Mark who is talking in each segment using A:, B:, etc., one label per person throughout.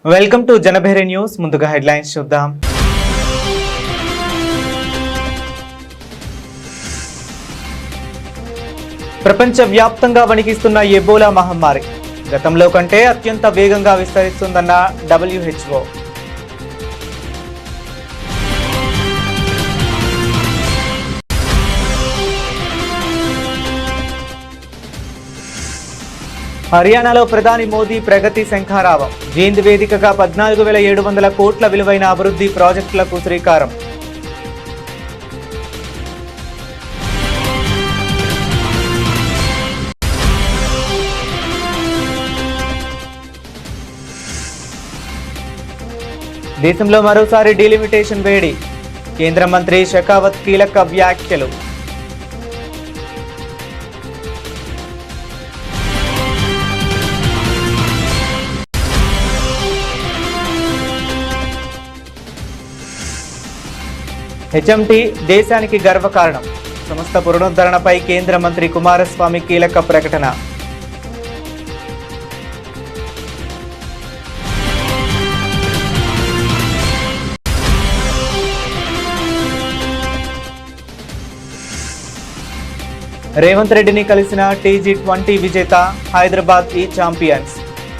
A: Welcome to Janabheri news. ముందుగా headlines చూద్దాం. ప్రపంచవ్యాప్తంగా వణికిస్తున్న ఎబోలా మహమ్మారి గతంలో కంటే అత్యంత వేగంగా విస్తరిస్తుందన్న WHO. హర్యానాలో ప్రధాని మోదీ ప్రగతి శంఖారావం. జీంద్ వేదికగా 14,700 కోట్ల విలువైన అభివృద్ధి ప్రాజెక్టులకు శ్రీకారం. దేశంలో మరోసారి డీలిమిటేషన్ వేడి. కేంద్ర మంత్రి షెకావత్ కీలక వ్యాఖ్యలు. HMT దేశానికి గర్వకారణం. సంస్థ పునరుద్ధరణపై కేంద్ర మంత్రి కుమారస్వామి కీలక ప్రకటన. రేవంత్ రెడ్డిని కలిసిన TG20 విజేత హైదరాబాద్ ఈ ఛాంపియన్స్.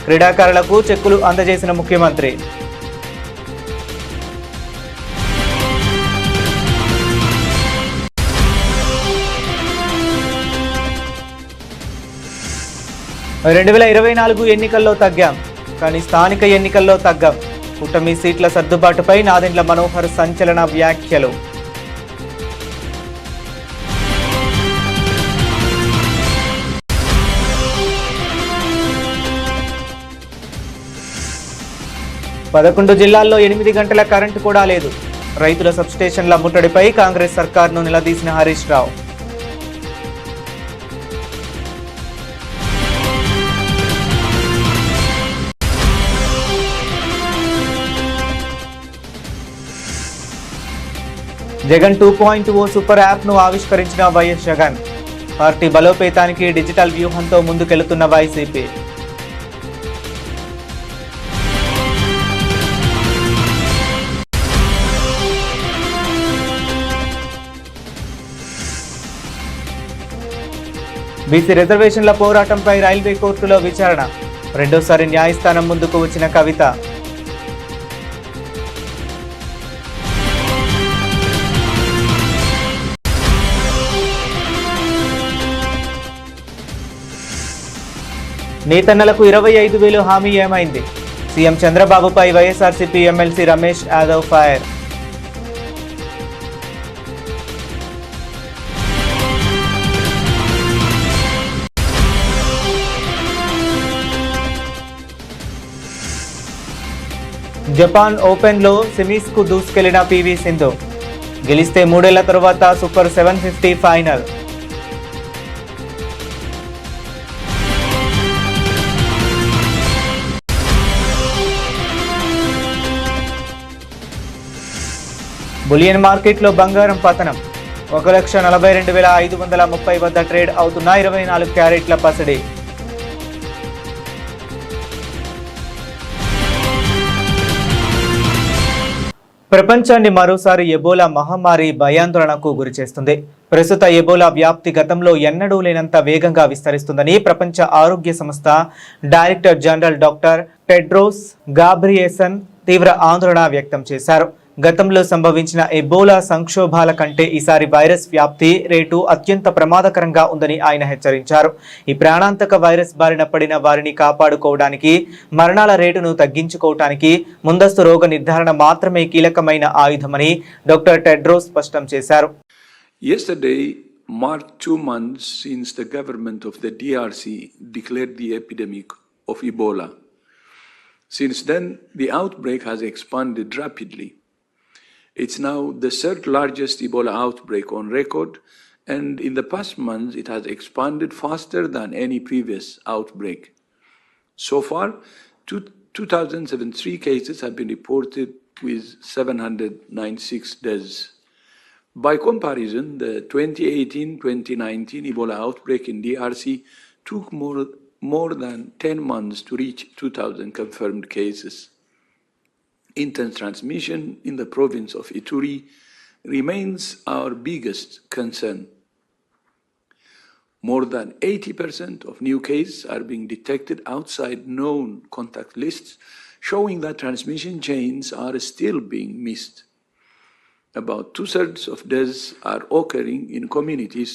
A: క్రీడాకారులకు చెక్కులు అందజేసిన ముఖ్యమంత్రి. రెండు 2024 ఎన్నికల్లో తగ్గాం, కానీ స్థానిక ఎన్నికల్లో తగ్గం. కూటమి సీట్ల సర్దుబాటుపై నాదెండ్ల మనోహర్ సంచలన వ్యాఖ్యలు. పదకొండు జిల్లాల్లో 8 గంటల కరెంటు కూడా లేదు. రైతుల సబ్స్టేషన్ల ముట్టడిపై కాంగ్రెస్ సర్కార్ను నిలదీసిన హరీష్ రావు. జగన్ 2.0 సూపర్ యాప్ను ఆవిష్కరించిన వైఎస్ జగన్. పార్టీ బలోపేతానికి డిజిటల్ వ్యూహంతో ముందుకెళ్తున్న వైసీపీ. బీసీ రిజర్వేషన్ల పోరాటంపై రైల్వే కోర్టులో విచారణ. రెండోసారి న్యాయస్థానం ముందుకు వచ్చిన కవిత. నేతన్నలకు 25,000 హామీ ఏమైంది? సీఎం చంద్రబాబుపై YSRCP MLC Ramesh Yadav fire. Japan ఓపెన్లో సెమీస్కు దూసుకెళ్లిన PV సింధు. గెలిస్తే 3 ఏళ్ల తర్వాత సూపర్ 750 ఫైనల్. బులియన్ మార్కెట్లో బంగారం పతనం. 1,42,530 వద్ద ట్రేడ్ అవుతున్న 24 క్యారెట్ల పసిడి. ప్రపంచాన్ని మరోసారి ఎబోలా మహమ్మారి భయాందోళనకు గురిచేస్తుంది. ప్రస్తుత ఎబోలా వ్యాప్తి గతంలో ఎన్నడూ లేనంత వేగంగా విస్తరిస్తుందని ప్రపంచ ఆరోగ్య సంస్థ డైరెక్టర్ జనరల్ డాక్టర్ టెడ్రోస్ గాబ్రియేసన్ తీవ్ర ఆందోళన వ్యక్తం చేశారు. గతంలో సంభవించిన ఎబోలా సంక్షోభాల కంటే ఈసారి వైరస్ వ్యాప్తి రేటు అత్యంత ప్రమాదకరంగా ఉందని ఆయన హెచ్చరించారు. ఈ ప్రాణాంతక వైరస్ బారిన పడిన వారిని కాపాడుకోవడానికి, మరణాల రేటును తగ్గించుకోవడానికి ముందస్తు రోగ నిర్ధారణ మాత్రమే కీలకమైన ఆయుధమని డాక్టర్ టెడ్రోస్ స్పష్టం చేశారు.
B: Yesterday marked 2 months since the government of the DRC declared the epidemic of Ebola. Since then, the outbreak has expanded rapidly. It's now the third largest Ebola outbreak on record, and in the past months it has expanded faster than any previous outbreak. So far, 2,073 cases have been reported with 796 deaths. By comparison, the 2018-2019 Ebola outbreak in DRC took more than 10 months to reach 2,000 confirmed cases. Internet transmission in the province of Ituri remains our biggest concern. More than 80% of new cases are being detected outside known contact lists, showing that transmission chains are still being missed. About 2/3 of deaths are occurring in communities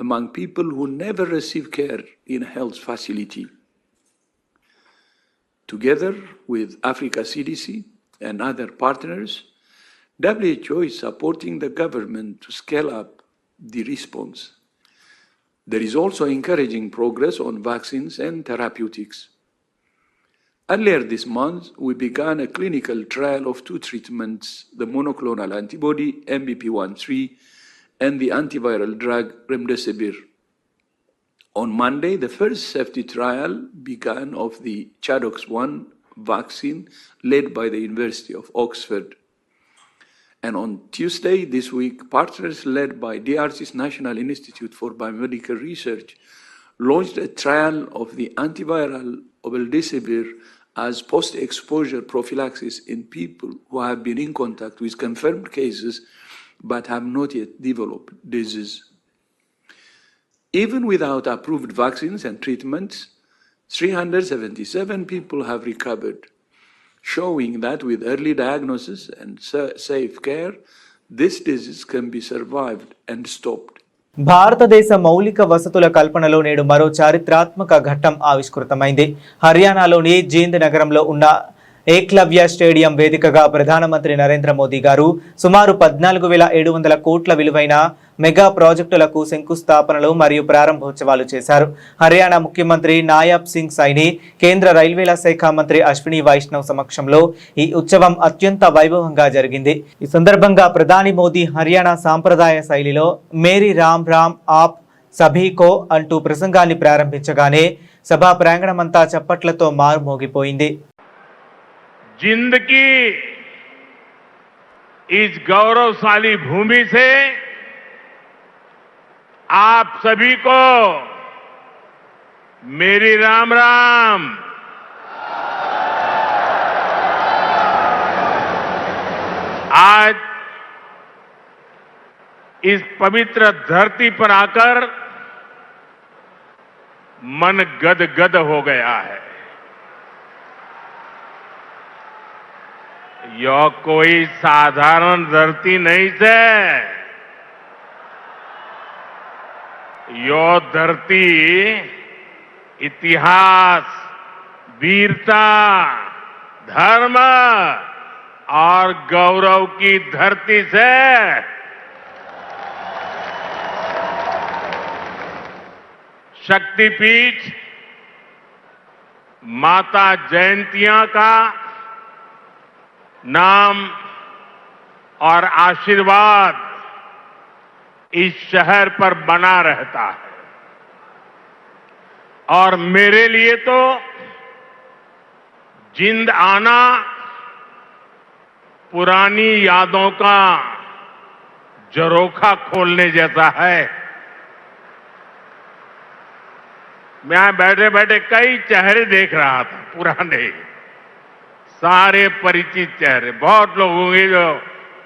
B: among people who never receive care in a health facility. Together with Africa CDC and other partners, WHO is supporting the government to scale up the response. There is also encouraging progress on vaccines and therapeutics. Earlier this month, we began a clinical trial of two treatments, the monoclonal antibody MBP13 and the antiviral drug remdesivir. On Monday, the first safety trial began of the ChAdOx1 vaccine led by the University of Oxford. And on Tuesday this week, partners led by DRC's National Institute for Biomedical Research launched a trial of the antiviral obeldesivir as post-exposure prophylaxis in people who have been in contact with confirmed cases but have not yet developed disease. Even without approved vaccines and treatments, 377 people have recovered, showing that with early diagnosis and safe care, this disease can be survived and stopped.
A: భారతదేశ మౌలిక వసతుల కల్పనలో నేడు మరో చారిత్రాత్మక ఘట్టం ఆవిష్కృతమైంది. హర్యానాలోని జీంద్ నగరంలో ఉన్న ఏక్లవ్య స్టేడియం వేదికగా ప్రధానమంత్రి నరేంద్ర మోదీ గారు సుమారు 14,700 కోట్ల విలువైన మెగా ప్రాజెక్టులకు శంకుస్థాపనలు మరియు ప్రారంభోత్సవాలు చేశారు. హర్యానా ముఖ్యమంత్రి నాయబ్ సింగ్ సైని, కేంద్ర రైల్వేల శాఖ మంత్రి అశ్విని వైష్ణవ్ సమక్షంలో ఈ ఉత్సవం అత్యంత వైభవంగా జరిగింది. ఈ సందర్భంగా ప్రధాని మోదీ హర్యానా సాంప్రదాయ శైలిలో మేరీ రామ్ రామ్ ఆప్ సభీకో అంటూ ప్రసంగాన్ని ప్రారంభించగానే సభా ప్రాంగణమంతా చప్పట్లతో మారుమోగిపోయింది.
C: जिंद की इस गौरवशाली भूमि से आप सभी को मेरी राम राम। आज इस पवित्र धरती पर आकर मन गदगद हो गया है। यह कोई साधारण धरती नहीं है। यह धरती इतिहास, वीरता, धर्म और गौरव की धरती से शक्तिपीठ माता जयंतिया का नाम और आशीर्वाद इस शहर पर बना रहता है। और मेरे लिए तो जिंद आना पुरानी यादों का झरोखा खोलने जैसा है। मैं बैठे बैठे कई चेहरे देख रहा था, पुराने सारे परिचित चेहरे। बहुत लोग होंगे जो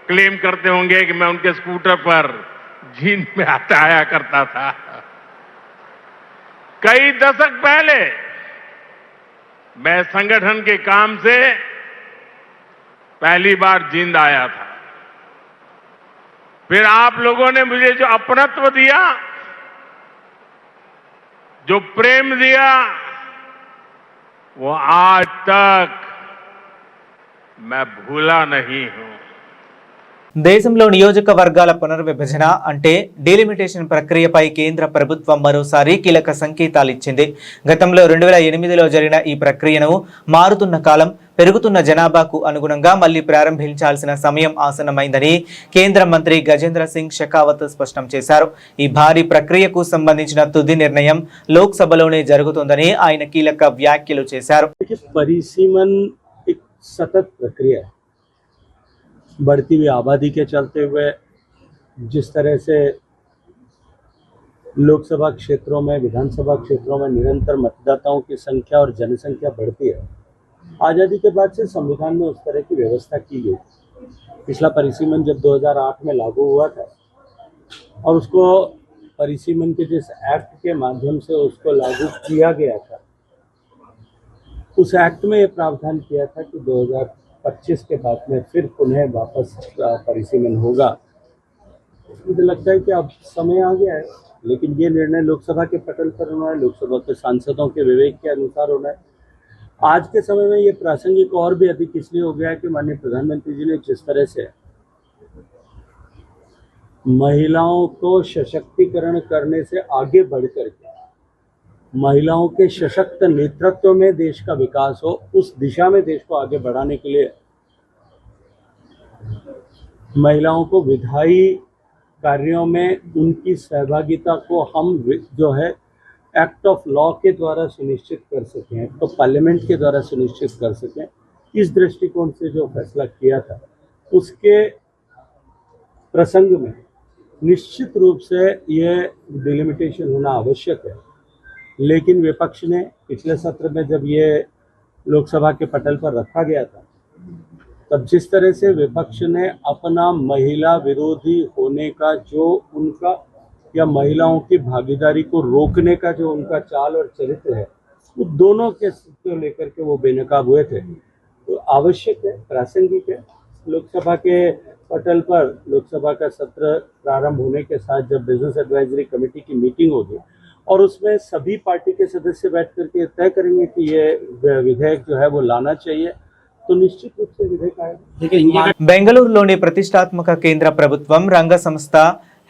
C: क्लेम करते होंगे कि मैं उनके स्कूटर पर जींद में आया करता था। कई दशक पहले मैं संगठन के काम से पहली बार जींद आया था। फिर आप लोगों ने मुझे जो अपनत्व दिया, जो प्रेम दिया, वो आज तक मैं भूला नहीं हूं।
A: దేశంలో నియోజకవర్గాల పునర్విభజన అంటే డీలిమిటేషన్ ప్రక్రియపై కేంద్ర ప్రభుత్వం మరోసారి కీలక సంకేతాలు ఇచ్చింది. గతంలో 2008లో జరిగిన ఈ ప్రక్రియను మారుతున్న కాలం, పెరుగుతున్న జనాభాకు అనుగుణంగా మళ్లీ ప్రారంభించాల్సిన సమయం ఆసన్నమైందని కేంద్ర మంత్రి గజేంద్ర సింగ్ షెకావత్ స్పష్టం చేశారు. ఈ భారీ ప్రక్రియకు సంబంధించిన తుది నిర్ణయం లోక్సభలోనే జరుగుతుందని ఆయన కీలక వ్యాఖ్యలు చేశారు.
D: परिसीमन एक सतत प्रक्रिया है। बढ़ती हुई आबादी के चलते हुए जिस तरह से लोकसभा क्षेत्रों में, विधानसभा क्षेत्रों में निरंतर मतदाताओं की संख्या और जनसंख्या बढ़ती है, आज़ादी के बाद से संविधान में उस तरह की व्यवस्था की गई। पिछला परिसीमन जब 2008 में लागू हुआ था और उसको परिसीमन के जिस एक्ट के माध्यम से उसको लागू किया गया था, उस एक्ट में ये प्रावधान किया था कि 2025 के बाद में फिर पुनः वापस परिसीमन होगा। मुझे लगता है कि अब समय आ गया है, लेकिन ये निर्णय लोकसभा के पटल पर होना है, लोकसभा के सांसदों के विवेक के अनुसार होना है। आज के समय में ये प्रासंगिक और भी अधिक इसलिए हो गया है कि माननीय प्रधानमंत्री जी ने जिस तरह से महिलाओं को सशक्तिकरण करने से आगे बढ़कर के महिलाओं के सशक्त नेतृत्व में देश का विकास हो, उस दिशा में देश को आगे बढ़ाने के लिए महिलाओं को विधायी कार्यों में उनकी सहभागिता को हम जो है एक्ट ऑफ लॉ के द्वारा सुनिश्चित कर सकें, तो पार्लियामेंट के द्वारा सुनिश्चित कर सकें, इस दृष्टिकोण से जो फैसला किया था उसके प्रसंग में निश्चित रूप से ये डिलिमिटेशन होना आवश्यक है। लेकिन विपक्ष ने पिछले सत्र में जब ये लोकसभा के पटल पर रखा गया था, तब जिस तरह से विपक्ष ने अपना महिला विरोधी होने का जो उनका या महिलाओं की भागीदारी को रोकने का जो उनका चाल और चरित्र है, वो दोनों के लेकर के वो बेनकाब हुए थे। तो आवश्यक है, प्रासंगिक है। लोकसभा के पटल पर लोकसभा का सत्र प्रारंभ होने के साथ जब बिजनेस एडवाइजरी कमेटी की मीटिंग होगी और उसमें सभी पार्टी के सदस्य बैठ करके तय करेंगे कि ये विधेयक जो है वो लाना चाहिए, तो निश्चित रूप से विधेयक आएगा।
A: బెంగళూరులోని ప్రతిష్టాత్మక కేంద్ర ప్రభుత్వం రంగ సంస్థ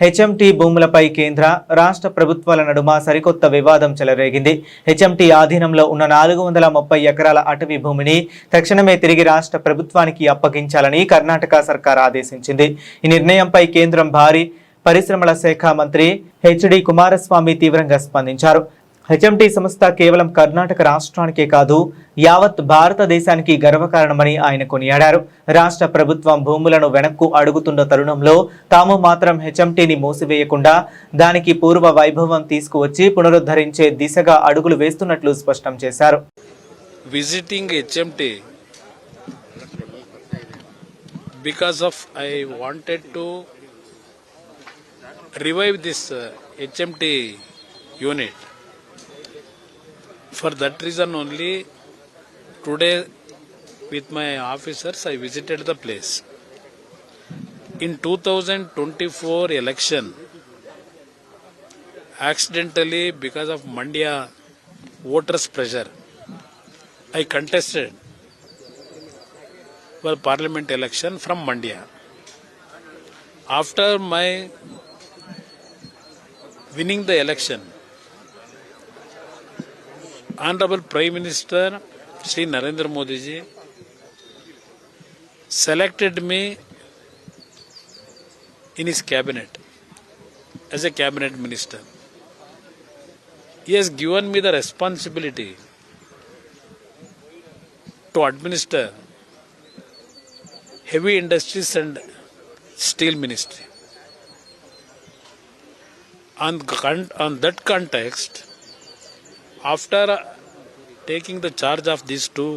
A: హెచ్ఎంటీ భూములపై కేంద్ర రాష్ట్ర ప్రభుత్వాల నడుమ సరికొత్త వివాదం చెలరేగింది. హెచ్ఎంటీ ఆధీనంలో ఉన్న 430 ఎకరాల అటవీ భూమిని తక్షణమే తిరిగి రాష్ట్ర ప్రభుత్వానికి అప్పగించాలని కర్ణాటక సర్కార్ ఆదేశించింది. ఈ నిర్ణయంపై కేంద్రం భారీ పరిశ్రమల శాఖ మంత్రి హెచ్డి కుమారస్వామి తీవ్రంగా స్పందించారు. హెచ్ఎంటీ సంస్థ కేవలం కర్ణాటక రాష్ట్రానికే కాదు యావత్ భారతదేశానికి గర్వకారణమని ఆయన కొనియాడారు. రాష్ట్ర ప్రభుత్వం భూములను వెనక్కు అడుగుతున్న తరుణంలో తాము మాత్రం హెచ్ఎంటీని మూసివేయకుండా దానికి పూర్వ వైభవం తీసుకువచ్చి పునరుద్ధరించే దిశగా అడుగులు వేస్తున్నట్లు స్పష్టం చేశారు.
E: Visiting HMT because of I wanted to revive this HMT unit. For that reason only, today with my officers I visited the place. In 2024 election, accidentally because of Mandya voters pressure, I contested for parliament election from Mandya. After my winning the election, Honorable Prime Minister Shri Narendra Modi ji selected me in his cabinet as a cabinet minister. He has given me the responsibility to administer heavy industries and steel ministry. On that context, after taking the charge of these two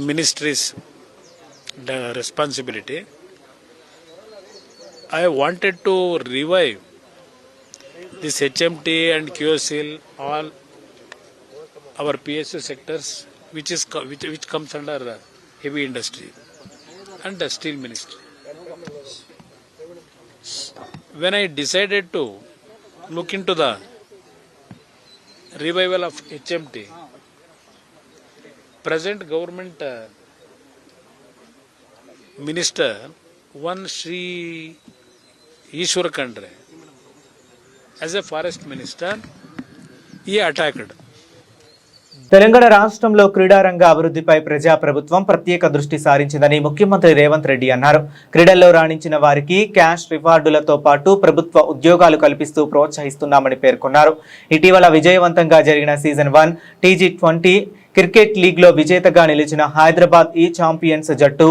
E: ministries, the responsibility, I wanted to revive this HMT and QSL, all our PSU sectors, which comes under heavy industry and the steel ministry. When I decided to look into the revival of HMT, present government minister, one Shri Ishwar Kandre, as a forest minister, he attacked.
A: Telangana రాష్ట్రంలో క్రీడారంగ అభివృద్ధిపై ప్రజాప్రభుత్వం ప్రత్యేక దృష్టి సారించిందని ముఖ్యమంత్రి రేవంత్ రెడ్డి అన్నారు. క్రీడల్లో రాణించిన వారికి cash రివార్డులతో పాటు ప్రభుత్వ ఉద్యోగాలు కల్పిస్తూ ప్రోత్సహిస్తున్నామని పేర్కొన్నారు. ఇటీవల విజయవంతంగా జరిగిన సీజన్ 1 T20 క్రికెట్ లీగ్లో విజేతగా నిలిచిన హైదరాబాద్ ఈ ఛాంపియన్స్ జట్టు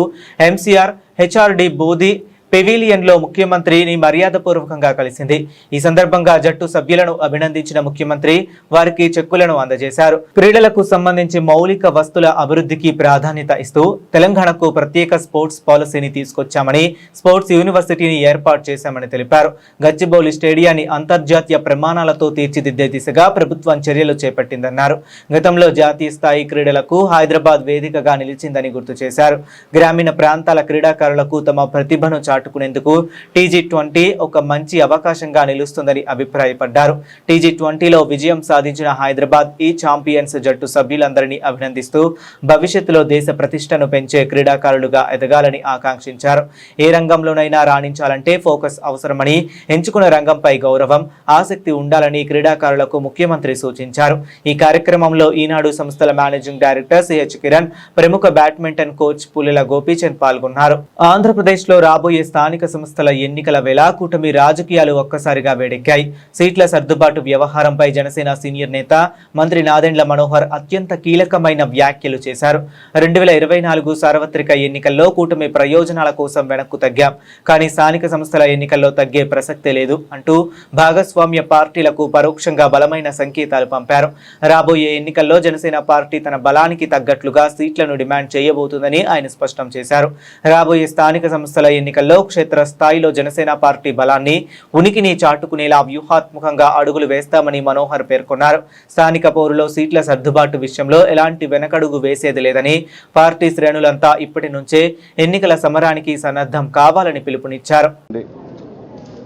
A: ఎంసీఆర్ హెచ్ఆర్డి బోధి పెవిలియన్లో ముఖ్యమంత్రిని మర్యాదపూర్వకంగా కలిసింది. ఈ సందర్భంగా జట్టు సభ్యులను అభినందించిన ముఖ్యమంత్రి వారికి చెక్కులను అందజేశారు. క్రీడలకు సంబంధించి మౌలిక వస్తుల అభివృద్ధికి ప్రాధాన్యత ఇస్తూ తెలంగాణకు ప్రత్యేక స్పోర్ట్స్ పాలసీని తీసుకొచ్చామని, స్పోర్ట్స్ యూనివర్సిటీని ఏర్పాటు చేశామని తెలిపారు. గచ్చిబౌలి స్టేడియాన్ని అంతర్జాతీయ ప్రమాణాలతో తీర్చిదిద్దే దిశగా ప్రభుత్వం చర్యలు చేపట్టిందన్నారు. గతంలో జాతీయ స్థాయి క్రీడలకు హైదరాబాద్ వేదికగా నిలిచిందని గుర్తు చేశారు. గ్రామీణ ప్రాంతాల క్రీడాకారులకు తమ ప్రతిభను చాటుకునేందుకు TG20 ఒక మంచి అవకాశంగా నిలుస్తుందని అభిప్రాయపడ్డారు. TG20లో విజయం సాధించిన హైదరాబాద్ ఈ ఛాంపియన్స్ జట్టు సభ్యులందరినీ అభినందిస్తూ భవిష్యత్తులో దేశ ప్రతిష్టను పెంచే క్రీడాకారులుగా ఎదగాలని ఆకాంక్షించారు. ఏ రంగంలోనైనా రాణించాలంటే ఫోకస్ అవసరమని, ఎంచుకున్న రంగంపై గౌరవం, ఆసక్తి ఉండాలని క్రీడాకారులకు ముఖ్యమంత్రి సూచించారు. ఈ కార్యక్రమంలో ఈనాడు సంస్థల మేనేజింగ్ డైరెక్టర్ CH కిరణ్, ప్రముఖ బ్యాడ్మింటన్ కోచ్ పుల్లెల గోపీచంద్ పాల్గొన్నారు. ఆంధ్రప్రదేశ్లో రాబోయే స్థానిక సంస్థల ఎన్నికల వేళ కూటమి రాజకీయాలు ఒక్కసారిగా వేడెక్కాయి. సీట్ల సర్దుబాటు వ్యవహారంపై జనసేన సీనియర్ నేత మంత్రి నాదెండ్ల మనోహర్ అత్యంత కీలకమైన వ్యాఖ్యలు చేశారు. 2024 సార్వత్రిక ఎన్నికల్లో కూటమి ప్రయోజనాల కోసం వెనక్కు తగ్గాం, కానీ స్థానిక సంస్థల ఎన్నికల్లో తగ్గే ప్రసక్తే లేదు అంటూ భాగస్వామ్య పార్టీలకు పరోక్షంగా బలమైన సంకేతాలు పంపారు. రాబోయే ఎన్నికల్లో జనసేన పార్టీ తన బలానికి తగ్గట్లుగా సీట్లను డిమాండ్ చేయబోతుందని ఆయన స్పష్టం చేశారు. రాబోయే స్థానిక సంస్థల ఎన్నికల్లో క్షేత్ర స్థాయిలో జనసేన పార్టీ బలాన్ని, ఉనికిని చాటుకునేలా వ్యూహాత్మకంగా అడుగులు వేస్తామని మనోహర్ పేర్కొన్నారు. స్థానిక పౌరులో సీట్ల సర్దుబాటు విషయంలో ఎలాంటి వెనకడుగు వేసేది లేదని, పార్టీ శ్రేణులంతా ఇప్పటి నుంచే ఎన్నికల సమరానికి సన్నద్ధం కావాలని పిలుపునిచ్చారు.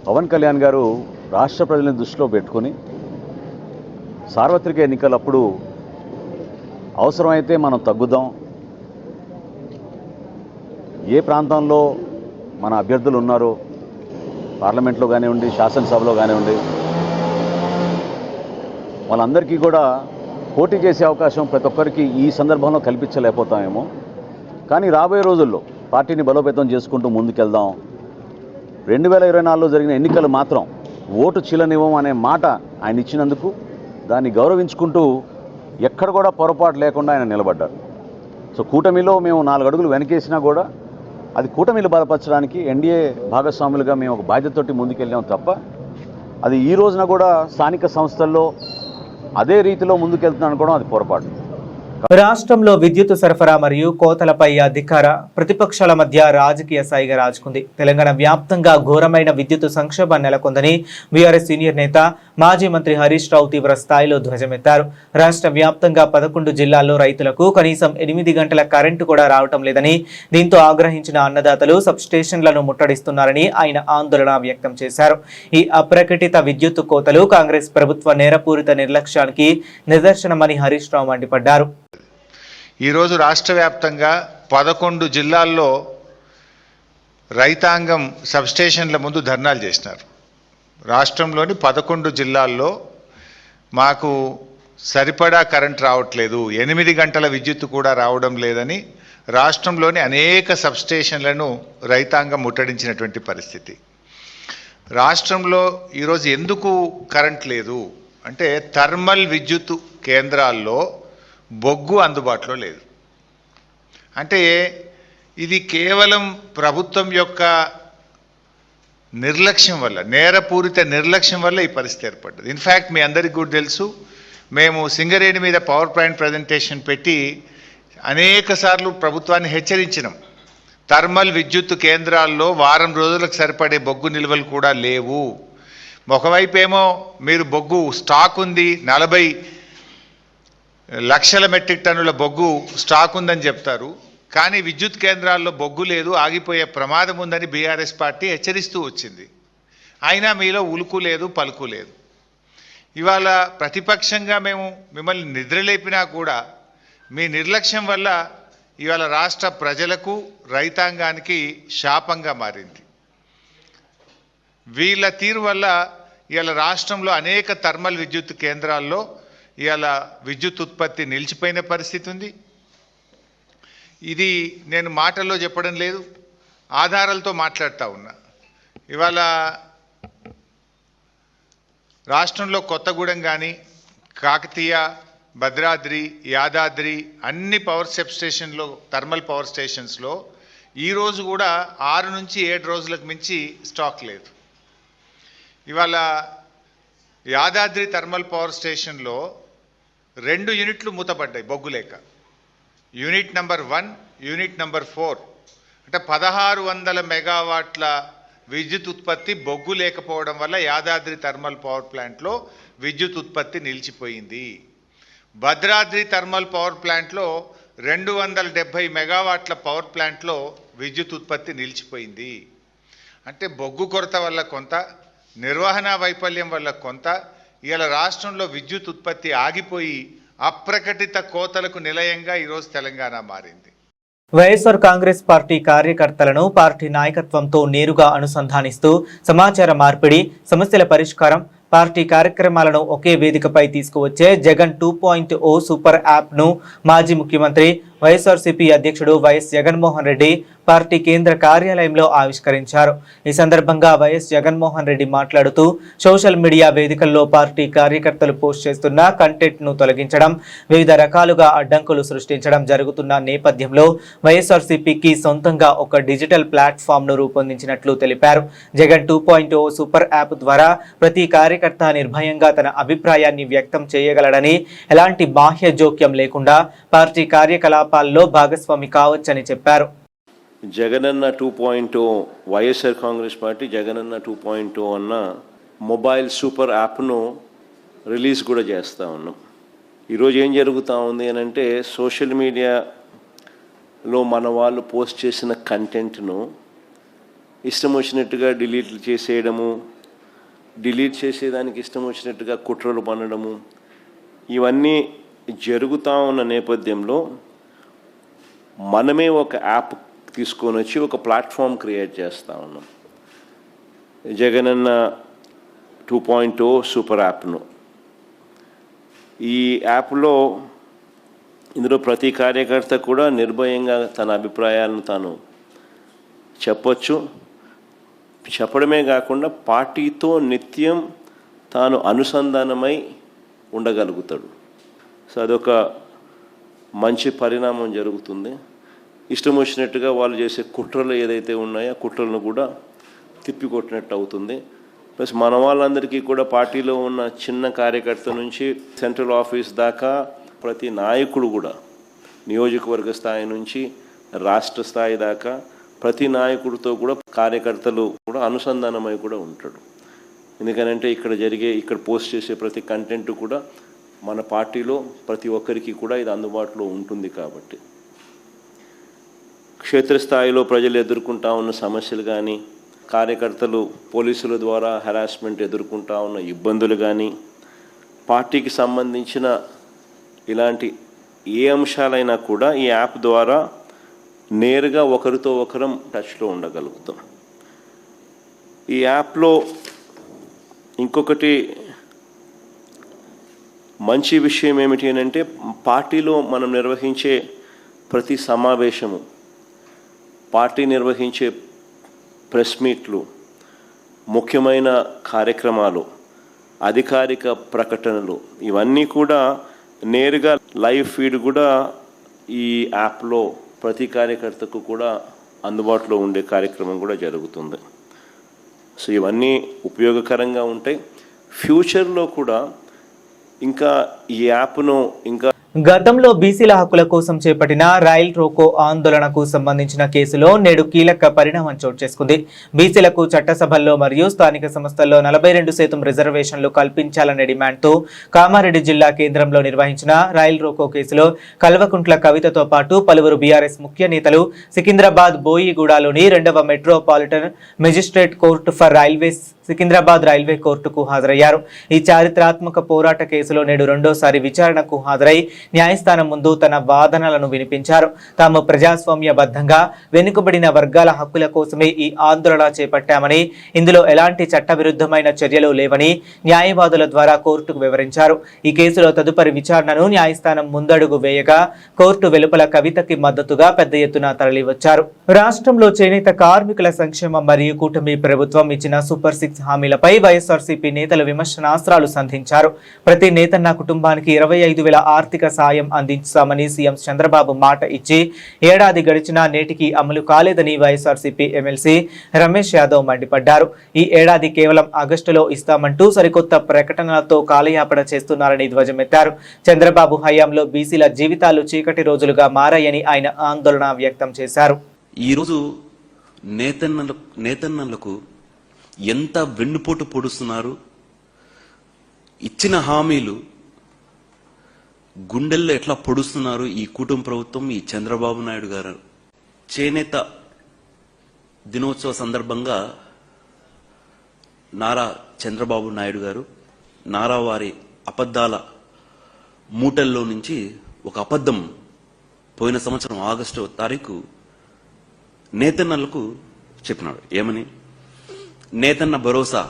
F: పవన్ కళ్యాణ్ గారు రాష్ట్ర ప్రజలను దృష్టిలో పెట్టుకుని సార్వత్రిక ఎన్నికలప్పుడు అవసరమైతే మనం తగ్గుదాం, ఏ ప్రాంతంలో మన అభ్యర్థులు ఉన్నారో పార్లమెంట్లో కానివ్వండి, శాసనసభలో కానివ్వండి, వాళ్ళందరికీ కూడా పోటీ చేసే అవకాశం ప్రతి ఒక్కరికి ఈ సందర్భంలో కల్పించలేకపోతామేమో. కానీ రాబోయే రోజుల్లో పార్టీని బలోపేతం చేసుకుంటూ ముందుకెళ్దాం. 2024లో జరిగిన ఎన్నికలు మాత్రం ఓటు చీలనివ్వం అనే మాట ఆయన ఇచ్చినందుకు దాన్ని గౌరవించుకుంటూ ఎక్కడ కూడా పొరపాటు లేకుండా ఆయన నిలబడ్డారు. సో కూటమిలో మేము 4 అడుగులు వెనకేసినా కూడా అది కూటమిలు బలపరచడానికి ఎన్డీఏ భాగస్వాములుగా మేము ఒక బాధ్యతతోటి ముందుకెళ్ళాం తప్ప అది ఈ రోజున కూడా స్థానిక సంస్థల్లో అదే రీతిలో ముందుకెళ్తున్నాను కూడా అది పొరపాటు.
A: రాష్ట్రంలో విద్యుత్ సరఫరా మరియు కోతలపై అధికార ప్రతిపక్షాల మధ్య రాజకీయ సాయిగా రాజుకుంది. తెలంగాణ వ్యాప్తంగా ఘోరమైన విద్యుత్ సంక్షోభం నెలకొందని బీఆర్ఎస్ సీనియర్ నేత మాజీ మంత్రి హరీష్ రావు తీవ్ర స్థాయిలో ధ్వజమెత్తారు. రాష్ట్ర వ్యాప్తంగా 11 జిల్లాల్లో రైతులకు కనీసం 8 గంటల కరెంటు కూడా రావటం లేదని, దీంతో ఆగ్రహించిన అన్నదాతలు సబ్స్టేషన్లను ముట్టడిస్తున్నారని ఆయన ఆందోళన వ్యక్తం చేశారు. ఈ అప్రకటిత విద్యుత్ కోతలు కాంగ్రెస్ ప్రభుత్వ నేరపూరిత నిర్లక్ష్యానికి నిదర్శనమని హరీష్ రావు మండిపడ్డారు.
G: ఈరోజు రాష్ట్ర వ్యాప్తంగా 11 జిల్లాల్లో రైతాంగం సబ్స్టేషన్ల ముందు ధర్నాలు చేసినారు. రాష్ట్రంలోని 11 జిల్లాల్లో మాకు సరిపడా కరెంట్ రావట్లేదు, 8 గంటల విద్యుత్ కూడా రావడం లేదని రాష్ట్రంలోని అనేక సబ్స్టేషన్లను రైతాంగం ముట్టడించినటువంటి పరిస్థితి. రాష్ట్రంలో ఈరోజు ఎందుకు కరెంట్ లేదు అంటే థర్మల్ విద్యుత్ కేంద్రాల్లో బొగ్గు అందుబాటులో లేదు. అంటే ఇది కేవలం ప్రభుత్వం యొక్క నిర్లక్ష్యం వల్ల, నేరపూరిత నిర్లక్ష్యం వల్ల ఈ పరిస్థితి ఏర్పడ్డది. ఇన్ఫ్యాక్ట్ మీ అందరికీ కూడా తెలుసు, మేము సింగరేణి మీద పవర్ పాయింట్ ప్రజెంటేషన్ పెట్టి అనేక సార్లు ప్రభుత్వాన్ని హెచ్చరించినాం. థర్మల్ విద్యుత్ కేంద్రాల్లో వారం రోజులకు సరిపడే బొగ్గు నిల్వలు కూడా లేవు. ఒకవైపు ఏమో మీరు బొగ్గు స్టాక్ ఉంది, 40 లక్షల మెట్రిక్ టన్నుల బొగ్గు స్టాక్ ఉందని చెప్తారు, కానీ విద్యుత్ కేంద్రాల్లో బొగ్గు లేదు, ఆగిపోయే ప్రమాదం ఉందని బీఆర్ఎస్ పార్టీ హెచ్చరిస్తూ వచ్చింది. అయినా మీలో ఉలుకు లేదు, పలుకు లేదు. ఇవాళ ప్రతిపక్షంగా మేము మిమ్మల్ని నిద్రలేపినా కూడా మీ నిర్లక్ష్యం వల్ల ఇవాళ రాష్ట్ర ప్రజలకు, రైతాంగానికి శాపంగా మారింది. వీళ్ళ తీరు వల్ల ఇవాళ రాష్ట్రంలో అనేక థర్మల్ విద్యుత్ కేంద్రాల్లో ఇవాళ విద్యుత్ ఉత్పత్తి నిలిచిపోయిన పరిస్థితి ఉంది. ఇది నేను మాటల్లో చెప్పడం లేదు, ఆధారాలతో మాట్లాడుతూ ఉన్నా. ఇవాళ రాష్ట్రంలో కొత్తగూడెం కానీ, కాకతీయ, భద్రాద్రి, యాదాద్రి అన్ని పవర్ సబ్ స్టేషన్లో, థర్మల్ పవర్ స్టేషన్స్లో ఈరోజు కూడా 6 నుంచి 7 రోజులకు మించి స్టాక్ లేదు. ఇవాళ యాదాద్రి థర్మల్ పవర్ స్టేషన్లో 2 యూనిట్లు మూతపడ్డాయి బొగ్గు లేక. Unit number 1, unit number 4. అంటే 1600 మెగావాట్ల విద్యుత్ ఉత్పత్తి బొగ్గు లేకపోవడం వల్ల యాదాద్రి థర్మల్ పవర్ ప్లాంట్లో విద్యుత్ ఉత్పత్తి నిలిచిపోయింది. భద్రాద్రి థర్మల్ పవర్ ప్లాంట్లో 270 మెగావాట్ల పవర్ ప్లాంట్లో విద్యుత్ ఉత్పత్తి నిలిచిపోయింది. అంటే బొగ్గు కొరత వల్ల కొంత, నిర్వహణ వైఫల్యం వల్ల కొంత, ఇవాళ రాష్ట్రంలో విద్యుత్ ఉత్పత్తి ఆగిపోయి అప్రకటిత కోతలకు నిలయంగా ఈరోజు తెలంగాణ మారింది.
A: వైఎస్ఆర్ కాంగ్రెస్ పార్టీ కార్యకర్తలను పార్టీ నాయకత్వంతో నేరుగా అనుసంధానిస్తూ సమాచార మార్పిడి, సమస్యల పరిష్కారం, పార్టీ కార్యక్రమాలను ఒకే వేదికపై తీసుకువచ్చే జగన్ 2.0 సూపర్ యాప్ను మాజీ ముఖ్యమంత్రి వైఎస్ఆర్సీపీ అధ్యక్షుడు వైఎస్ జగన్మోహన్ రెడ్డి పార్టీ కేంద్ర కార్యాలయంలో ఆవిష్కరించారు. ఈ సందర్భంగా వైఎస్ జగన్మోహన్ రెడ్డి మాట్లాడుతూ సోషల్ మీడియా వేదికల్లో పార్టీ కార్యకర్తలు పోస్ట్ చేస్తున్న కంటెంట్ను తొలగించడం, వివిధ రకాలుగా అడ్డంకులు సృష్టించడం జరుగుతున్న నేపథ్యంలో వైఎస్ఆర్సీపీకి సొంతంగా ఒక డిజిటల్ ప్లాట్ఫామ్ను రూపొందించినట్లు తెలిపారు. జగన్ 2.0 సూపర్ యాప్ ద్వారా ప్రతి కార్యకర్త నిర్భయంగా తన అభిప్రాయాన్ని వ్యక్తం చేయగలడని, ఎలాంటి బాహ్య జోక్యం లేకుండా పార్టీ కార్యకలాపాల్లో భాగస్వామి కావచ్చని చెప్పారు.
H: జగనన్న 2.0 వైఎస్ఆర్ కాంగ్రెస్ పార్టీ జగనన్న 2.0 అన్న మొబైల్ సూపర్ యాప్ను రిలీజ్ కూడా చేస్తూ ఉన్నాం. ఈరోజు ఏం జరుగుతూ ఉంది అని అంటే, సోషల్ మీడియాలో మన వాళ్ళు పోస్ట్ చేసిన కంటెంట్ను ఇష్టం వచ్చినట్టుగా డిలీట్ చేసేయడము, డిలీట్ చేసేదానికి ఇష్టం వచ్చినట్టుగా కుట్రలు పన్నడము, ఇవన్నీ జరుగుతూ ఉన్న నేపథ్యంలో మనమే ఒక యాప్ తీసుకొని వచ్చి ఒక ప్లాట్ఫామ్ క్రియేట్ చేస్తూ ఉన్నాం. జగనన్న 2.0 సూపర్ యాప్ను. ఈ యాప్లో ఇందులో ప్రతి కార్యకర్త కూడా నిర్భయంగా తన అభిప్రాయాలను తాను చెప్పొచ్చు. చెప్పడమే కాకుండా పార్టీతో నిత్యం తాను అనుసంధానమై ఉండగలుగుతాడు. సో అదొక మంచి పరిణామం జరుగుతుంది. ఇష్టం వచ్చినట్టుగా వాళ్ళు చేసే కుట్రలు ఏదైతే ఉన్నాయో కుట్రలను కూడా తిప్పికొట్టినట్టు అవుతుంది. ప్లస్ మన వాళ్ళందరికీ కూడా పార్టీలో ఉన్న చిన్న కార్యకర్త నుంచి సెంట్రల్ ఆఫీస్ దాకా ప్రతి నాయకుడు కూడా, నియోజకవర్గ స్థాయి నుంచి రాష్ట్ర స్థాయి దాకా ప్రతి నాయకుడితో కూడా కార్యకర్తలు కూడా అనుసంధానమై కూడా ఉంటాడు. ఎందుకనంటే ఇక్కడ పోస్ట్ చేసే ప్రతి కంటెంట్ కూడా మన పార్టీలో ప్రతి ఒక్కరికి కూడా ఇది అందుబాటులో ఉంటుంది. కాబట్టి క్షేత్రస్థాయిలో ప్రజలు ఎదుర్కొంటా ఉన్న సమస్యలు కానీ, కార్యకర్తలు పోలీసుల ద్వారా హెరాస్మెంట్ ఎదుర్కొంటా ఉన్న ఇబ్బందులు కానీ, పార్టీకి సంబంధించిన ఇలాంటి ఏ అంశాలైనా కూడా ఈ యాప్ ద్వారా నేరుగా ఒకరితో ఒకరం టచ్లో ఉండగలుగుతాం. ఈ యాప్లో ఇంకొకటి మంచి విషయం ఏమిటి అని అంటే, పార్టీలో మనం నిర్వహించే ప్రతి సమావేశము, పార్టీ నిర్వహించే ప్రెస్ మీట్లు, ముఖ్యమైన కార్యక్రమాలు, అధికారిక ప్రకటనలు, ఇవన్నీ కూడా నేరుగా లైవ్ ఫీడ్ కూడా ఈ యాప్లో ప్రతి కార్యకర్తకు కూడా అందుబాటులో ఉండే కార్యక్రమం కూడా జరుగుతుంది. సో ఇవన్నీ ఉపయోగకరంగా ఉంటాయి. ఫ్యూచర్లో కూడా ఇంకా ఈ యాప్ను ఇంకా
A: గతంలో బీసీల హక్కుల కోసం చేపట్టిన రైల్ రోకో ఆందోళనకు సంబంధించిన కేసులో నేడు కీలక పరిణామం చోటు చేసుకుంది. బీసీలకు చట్టసభల్లో మరియు స్థానిక సంస్థల్లో 42% రిజర్వేషన్లు కల్పించాలనే డిమాండ్తో కామారెడ్డి జిల్లా కేంద్రంలో నిర్వహించిన రైల్ రోకో కేసులో కల్వకుంట్ల కవితతో పాటు పలువురు బీఆర్ఎస్ ముఖ్య నేతలు సికింద్రాబాద్ బోయిగూడలోని 2వ metropolitan magistrate court for railways Secunderabad railway కోర్టుకు హాజరయ్యారు. ఈ చారిత్రాత్మక పోరాట కేసులో నేడు రెండోసారి విచారణకు హాజరై న్యాయస్థానం ముందు తన వాదనలను వినిపించారు. తాము ప్రజాస్వామ్యబద్ధంగా వెనుకబడిన వర్గాల హక్కుల కోసమే ఈ ఆందోళన చేపట్టామని, ఇందులో ఎలాంటి చట్టవిరుద్ధమైన చర్యలు లేవని న్యాయవాదుల ద్వారా కోర్టుకు వివరించారు. ఈ కేసులో తదుపరి విచారణను న్యాయస్థానం ముందడుగు వేయగా కోర్టు వెలుపల కవితకి మద్దతుగా పెద్ద ఎత్తున తరలివచ్చారు. రాష్ట్రంలో చేనేత కార్మికుల సంక్షేమం మరియు కూటమి ప్రభుత్వం ఇచ్చిన సూపర్ 6 హామీలపై వైఎస్ఆర్సీపీ నేతలు విమర్శనాస్త్రాలు సంధించారు. ప్రతి నేతన్న కుటుంబానికి 25,000 ఆర్థిక సాయం అందించామని సీఎం చంద్రబాబు మాట ఇచ్చి ఏడాది గడిచినా నేటికి అమలు కాలేదని వైఎస్ఆర్సీపీ ఎమ్మెల్సీ రమేష్ యాదవ్ మండిపడ్డారు. ఈ ఏడాది కేవలం ఆగస్టులో ఇస్తామంటూ సరికొత్త ప్రకటనలతో కాలయాపన చేస్తున్నారని ధ్వజమెత్తారు. చంద్రబాబు హయాంలో బీసీల జీవితాలు చీకటి రోజులుగా మారాయని ఆయన ఆందోళన వ్యక్తం చేశారు.
I: ఈరోజు నేతన్నలకు ఎంత వెన్నుపోటు పొడుస్తున్నారు. ఇచ్చిన హామీలు గుండెల్లో ఎట్లా పొడుస్తున్నారు ఈ కుటుంబ ప్రభుత్వం, ఈ చంద్రబాబు నాయుడు గారు. చేనేత దినోత్సవ సందర్భంగా నారా చంద్రబాబు నాయుడు గారు నారా వారి అబద్ధాల మూటల్లో నుంచి ఒక అబద్ధం పోయిన సంవత్సరం ఆగస్టు తారీఖు నేతన్నలకు చెప్పినాడు. ఏమని? నేతన్న భరోసా,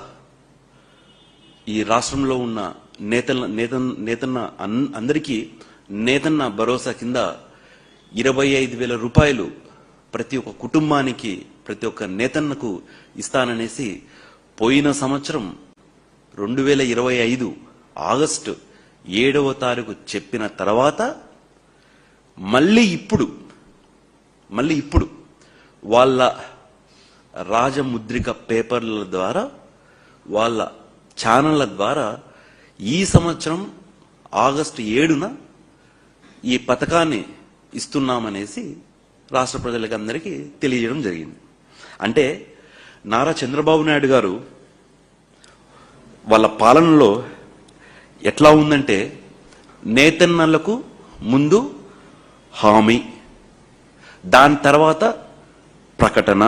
I: ఈ రాష్ట్రంలో ఉన్న నేతన్న అందరికీ నేతన్న భరోసా కింద 25,000 రూపాయలు ప్రతి ఒక్క కుటుంబానికి, ప్రతి ఒక్క నేతన్నకు ఇస్తాననేసి పోయిన సంవత్సరం 2025 ఆగస్టు 7వ తారీఖు చెప్పిన తర్వాత మళ్ళీ ఇప్పుడు వాళ్ళ రాజముద్రిక పేపర్ల ద్వారా, వాళ్ళ ఛానళ్ల ద్వారా ఈ సంవత్సరం ఆగస్టు 7న ఈ పథకాన్ని ఇస్తున్నామనేసి రాష్ట్ర ప్రజలకు అందరికీ తెలియజేయడం జరిగింది. అంటే నారా చంద్రబాబు నాయుడు గారు వాళ్ళ పాలనలో ఎట్లా ఉందంటే, నేతన్నలకు ముందు హామీ, దాని తర్వాత ప్రకటన,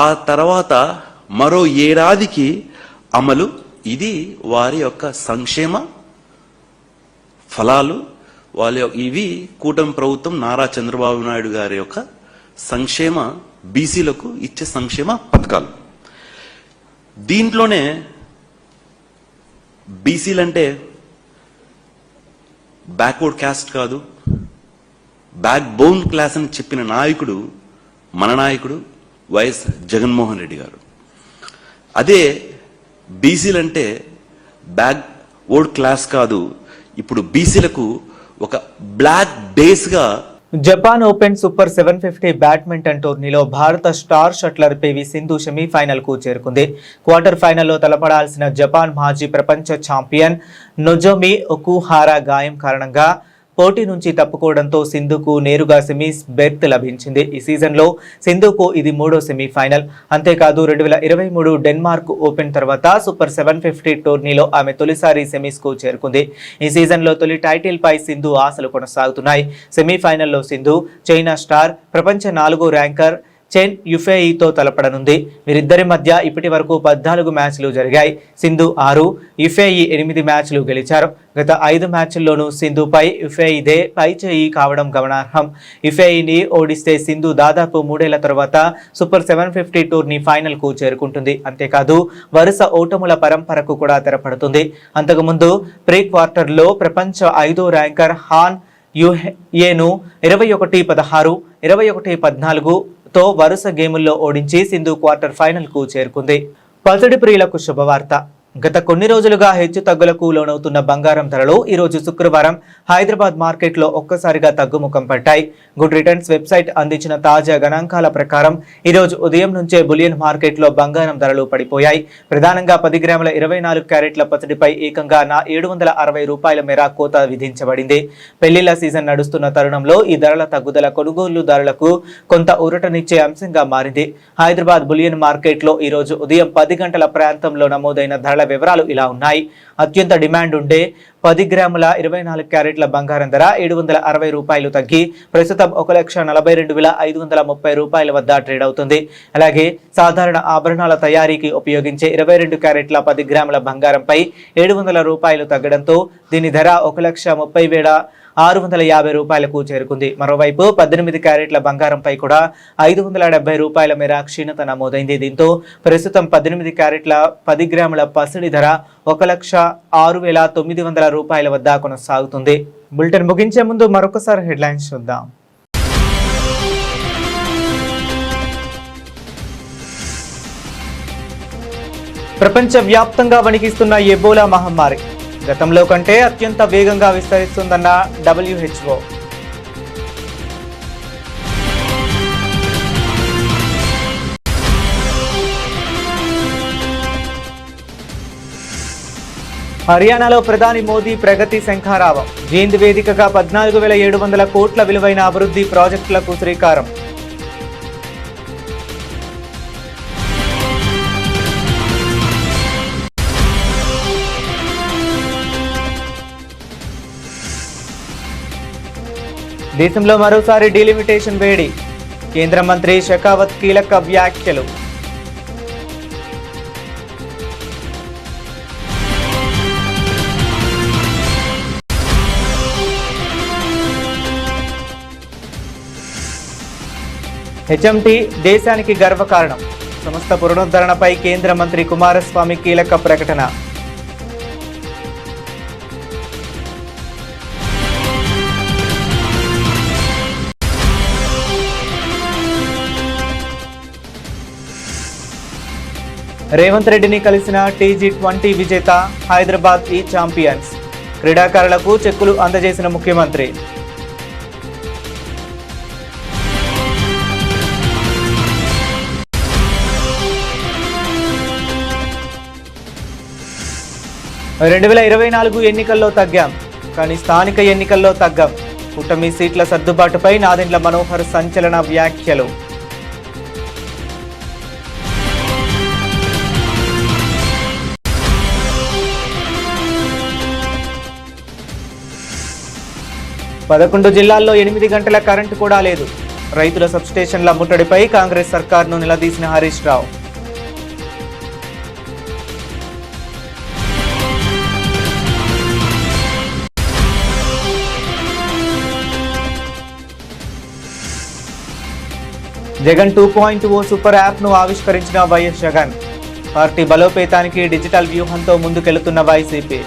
I: ఆ తర్వాత మరో ఏడాదికి అమలు. ఇది వారి యొక్క సంక్షేమ ఫలాలు. ఇవి కూటమి ప్రభుత్వం నారా చంద్రబాబు నాయుడు గారి యొక్క సంక్షేమ, బీసీలకు ఇచ్చే సంక్షేమ పథకాలు. దీంట్లోనే బీసీలంటే బ్యాక్వర్డ్ క్యాస్ట్ కాదు, బ్యాక్ బోన్ క్లాస్ అని చెప్పిన నాయకుడు మన నాయకుడు వైఎస్ జగన్మోహన్ రెడ్డి గారు. అదే బీసీలంటే బ్యాక్వర్డ్ క్లాస్ కాదు, ఇప్పుడు బీసీలకు ఒక బ్లాక్ డేస్గా.
A: జపాన్ ఓపెన్ సూపర్ 750 బ్యాడ్మింటన్ టోర్నీలో భారత star shuttler PV Sindhu semifinal కు చేరుకుంది. క్వార్టర్ ఫైనల్లో తలపడాల్సిన జపాన్ మాజీ ప్రపంచ ఛాంపియన్ నొజోమి ఒకుహారా గాయం కారణంగా పోటీ నుంచి తప్పుకోవడంతో సింధుకు నేరుగా సెమీస్ బెర్త్ లభించింది. ఈ సీజన్లో సింధుకు ఇది 3వ సెమీఫైనల్. అంతేకాదు 2023 డెన్మార్క్ ఓపెన్ తర్వాత సూపర్ 750 టోర్నీలో ఆమె తొలిసారి సెమీస్ కు చేరుకుంది. ఈ సీజన్లో తొలి టైటిల్ పై సింధు ఆశలు కొనసాగుతున్నాయి. సెమీఫైనల్లో సింధు చైనా స్టార్, ప్రపంచ 4వ ర్యాంకర్ చెన్ యుఫేయితో తలపడనుంది. వీరిద్దరి మధ్య ఇప్పటి వరకు 14 మ్యాచ్లు జరిగాయి. సింధు 6, యుఫేయి 8 మ్యాచ్లు గెలిచారు. గత 5 మ్యాచ్ల్లోనూ సింధుపై యుఫేయిదే పైచేయి కావడం గమనార్హం. యుఫేయిని ఓడిస్తే సింధు దాదాపు 3 ఏళ్ల తర్వాత సూపర్ 750 టోర్నీ ఫైనల్ కు చేరుకుంటుంది. అంతేకాదు వరుస ఓటముల పరంపరకు కూడా తెరపడుతుంది. అంతకుముందు ప్రీ క్వార్టర్లో ప్రపంచ 5వ ర్యాంకర్ హాన్ యుయేను 21-16, 21-14 తో వరుస గేముల్లో ఓడించి సింధు క్వార్టర్ ఫైనల్ కు చేరుకుంది. పసిడి ప్రియులకు శుభవార్త. గత కొన్ని రోజులుగా హెచ్చు తగ్గులకు లోనవుతున్న బంగారం ధరలు ఈ రోజు శుక్రవారం హైదరాబాద్ మార్కెట్లో ఒక్కసారిగా తగ్గుముఖం పట్టాయి. గుడ్ రిటర్న్స్ వెబ్సైట్ అందించిన తాజా గణాంకాల ప్రకారం ఈ రోజు ఉదయం నుంచే బులియన్ మార్కెట్లో బంగారం ధరలు పడిపోయాయి. ప్రధానంగా 10 గ్రాముల 24 క్యారెట్ల పసిడిపై ఏకంగా 760 రూపాయల మేర కోత విధించబడింది. పెళ్లిళ్ల సీజన్ నడుస్తున్న తరుణంలో ఈ ధరల తగ్గుదల కొనుగోలుదారులకు కొంత ఊరటనిచ్చే అంశంగా మారింది. హైదరాబాద్ బులియన్ మార్కెట్లో ఈ రోజు ఉదయం 10 గంటల ప్రాంతంలో నమోదైన ధరల వివరాలు ఇలా ఉన్నాయి. అత్యంత డిమాండ్ ఉండే 10 గ్రాముల 24 క్యారెట్ల బంగారం ధర 760 రూపాయలు తగ్గి ప్రస్తుతం 1,42,530 రూపాయల వద్ద ట్రేడ్ అవుతుంది. అలాగే సాధారణ ఆభరణాల తయారీకి ఉపయోగించే 22 క్యారెట్ల 10 గ్రాముల బంగారంపై 700 రూపాయలు తగ్గడంతో దీని ధర 1,30,650 రూపాయలకు చేరుకుంది. మరోవైపు 18 క్యారెట్ల బంగారంపై కూడా 570 రూపాయల మేర క్షీణత నమోదైంది. దీంతో ప్రస్తుతం 18 క్యారెట్ల 10 గ్రాముల పసిడి ధర 1,06,900 రూపాయల వద్ద కొనసాగుతుంది. బులెటిన్ ముగించే ముందు మరొకసారి హెడ్లైన్స్ చూద్దాం. ప్రపంచవ్యాప్తంగా వణికిస్తున్న ఎబోలా మహమ్మారి గతంలో కంటే అత్యంత వేగంగా విస్తరిస్తుందన్న WHO. హర్యానాలో ప్రధాని మోదీ ప్రగతి శంఖారావం. జీంద్ వేదికగా 14,700 కోట్ల విలువైన అభివృద్ధి ప్రాజెక్టులకు శ్రీకారం. దేశంలో మరోసారి డీలిమిటేషన్ వేడి. కేంద్ర మంత్రి షెకావత్ కీలక వ్యాఖ్యలు. HMT దేశానికి గర్వకారణం. సంస్థ పునరుద్ధరణపై కేంద్ర మంత్రి కుమారస్వామి కీలక ప్రకటన. రేవంత్ రెడ్డిని కలిసిన T20 విజేత హైదరాబాద్ ఈ ఛాంపియన్స్. క్రీడాకారులకు చెక్కులు అందజేసిన ముఖ్యమంత్రి. రెండు 2024 ఎన్నికల్లో తగ్గాం, కానీ స్థానిక ఎన్నికల్లో తగ్గం. కూటమి సీట్ల సర్దుబాటుపై నాదెండ్ల మనోహర్ సంచలన వ్యాఖ్యలు. పదకొండు జిల్లాల్లో 8 గంటల కరెంటు కూడా లేదు. రైతుల సబ్స్టేషన్ల ముట్టడిపై కాంగ్రెస్ సర్కార్ను నిలదీసిన హరీష్ రావు. జగన్ 2.0 సూపర్ యాప్ను ఆవిష్కరించిన వైఎస్ జగన్. పార్టీ బలోపేతానికి డిజిటల్ వ్యూహంతో ముందుకెళ్తున్న వైసీపీ.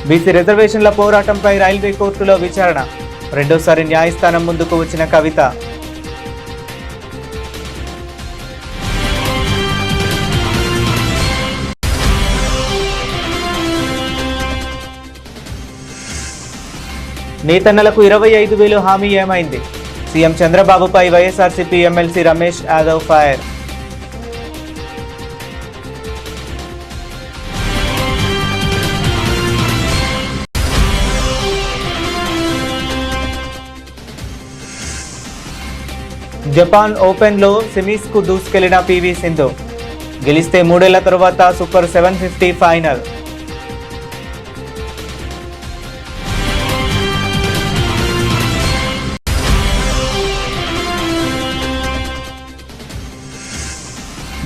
A: బీసీ రిజర్వేషన్ల పోరాటంపై రైల్వే కోర్టులో విచారణ. రెండోసారి న్యాయస్థానం ముందుకు వచ్చిన కవిత. నేతన్నలకు 25,000 హామీ ఏమైంది? సీఎం చంద్రబాబుపై YSRCP MLC Ramesh Yadav fire. Japan ఓపెన్లో సెమీస్కు దూసుకెళ్లిన PV సింధు. గెలిస్తే 3 ఏళ్ల తర్వాత సూపర్ 750 ఫైనల్.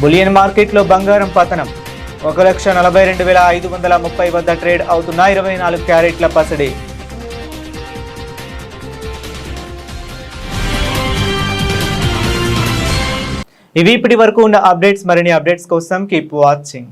A: బులియన్ మార్కెట్లో బంగారం పతనం. 1,42,530 వద్ద ట్రేడ్ అవుతున్న 24 క్యారెట్ల పసిడి. ఇవి ఇప్పటి వరకు ఉన్న అప్డేట్స్. మరిన్ని అప్డేట్స్ కోసం కీప్ వాచింగ్.